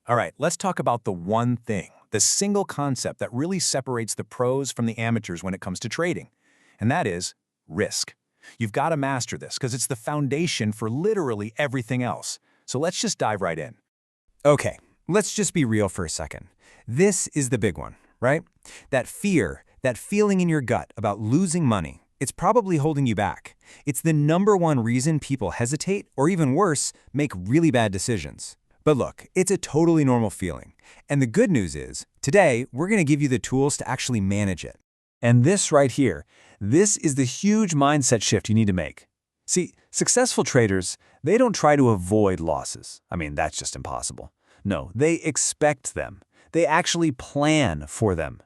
All right, let's talk about the one thing, the single concept that really separates the pros from the amateurs when it comes to trading, and that is risk. You've got to master this because it's the foundation for literally everything else. So let's just dive right in. Okay, let's just be real for a second. This is the big one, right? That fear, that feeling in your gut about losing money, it's probably holding you back. It's the #1 reason people hesitate, or even worse, make really bad decisions. But look, it's a totally normal feeling. And the good news is, today, we're going to give you the tools to actually manage it. And this right here, this is the huge mindset shift you need to make. See, successful traders, they don't try to avoid losses. I mean, that's just impossible. No, they expect them. They actually plan for them.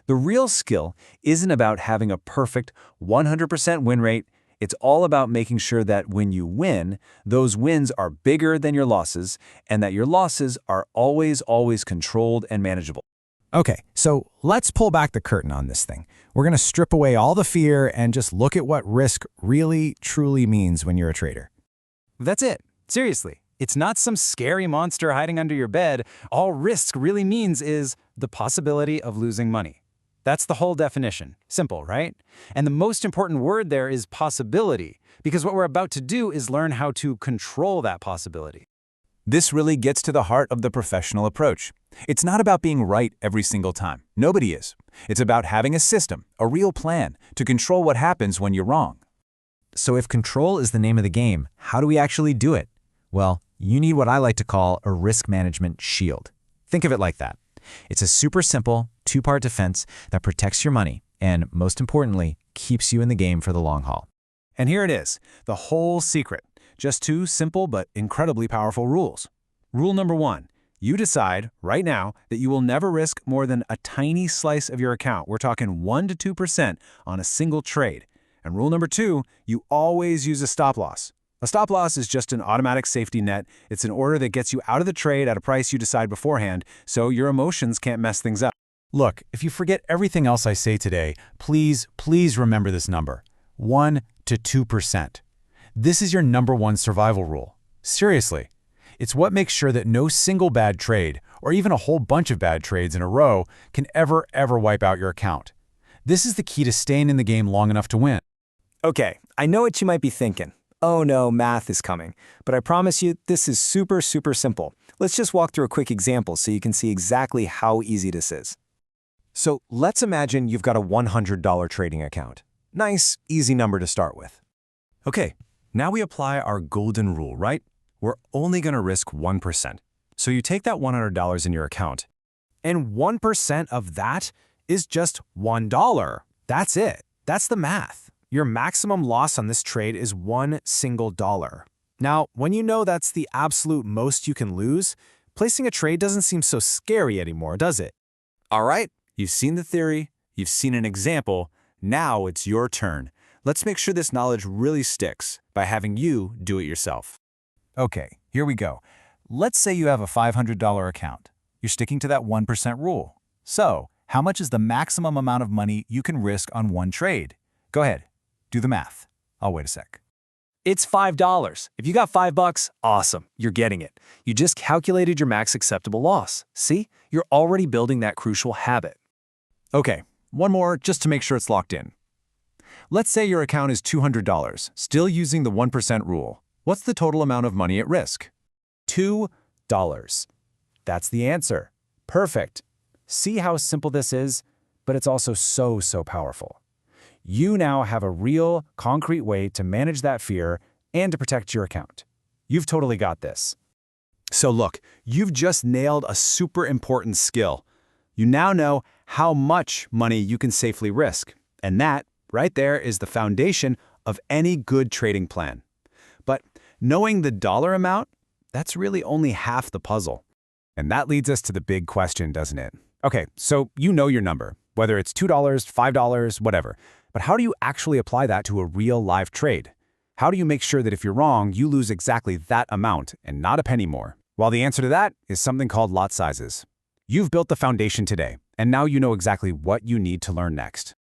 The real skill isn't about having a perfect 100% win rate. It's all about making sure that when you win, those wins are bigger than your losses and that your losses are always controlled and manageable. Okay, so let's pull back the curtain on this thing. We're going to strip away all the fear and just look at what risk really, truly means when you're a trader. That's it. Seriously. It's not some scary monster hiding under your bed. All risk really means is the possibility of losing money. That's the whole definition. Simple, right? And the most important word there is possibility, because what we're about to do is learn how to control that possibility. This really gets to the heart of the professional approach. It's not about being right every single time. Nobody is. It's about having a system, a real plan, to control what happens when you're wrong. So if control is the name of the game, how do we actually do it? Well, you need what I like to call a risk management shield. Think of it like that. It's a super simple, two-part defense that protects your money and, most importantly, keeps you in the game for the long haul. And here it is, the whole secret. Just 2 simple but incredibly powerful rules. Rule number 1, you decide right now that you will never risk more than a tiny slice of your account. We're talking 1 to 2% on a single trade. And rule number 2, you always use a stop loss. A stop loss is just an automatic safety net. It's an order that gets you out of the trade at a price you decide beforehand, so your emotions can't mess things up. Look, if you forget everything else I say today, please remember this number, 1 to 2%. This is your #1 survival rule. Seriously. It's what makes sure that no single bad trade, or even a whole bunch of bad trades in a row, can ever wipe out your account. This is the key to staying in the game long enough to win. Okay, I know what you might be thinking. Oh no, math is coming. But I promise you, this is super simple. Let's just walk through a quick example so you can see exactly how easy this is. So let's imagine you've got a $100 trading account. Nice, easy number to start with. Okay, now we apply our golden rule, right? We're only going to risk 1%. So you take that $100 in your account, And 1% of that is just $1. That's it. That's the math. Your maximum loss on this trade is $1 single. Now, when you know that's the absolute most you can lose, placing a trade doesn't seem so scary anymore, does it? all right, you've seen the theory, you've seen an example, now it's your turn. Let's make sure this knowledge really sticks by having you do it yourself. Okay, here we go. Let's say you have a $500 account. You're sticking to that 1% rule. So, how much is the maximum amount of money you can risk on one trade? Go ahead, do the math. I'll wait a sec. It's $5. If you got $5, awesome, you're getting it. You just calculated your max acceptable loss. See, you're already building that crucial habit. Okay, one more just to make sure it's locked in. Let's say your account is $200, still using the 1% rule. What's the total amount of money at risk? $2. That's the answer. Perfect. See how simple this is? But it's also so powerful. You now have a real, concrete way to manage that fear and to protect your account. You've totally got this. So look, you've just nailed a super important skill. You now know how much money you can safely risk. And that, right there, is the foundation of any good trading plan. But knowing the dollar amount, that's really only half the puzzle. And that leads us to the big question, doesn't it? Okay, so you know your number, whether it's $2, $5, whatever. But how do you actually apply that to a real live trade? How do you make sure that if you're wrong, you lose exactly that amount and not a penny more? Well, the answer to that is something called lot sizes. You've built the foundation today, and now you know exactly what you need to learn next.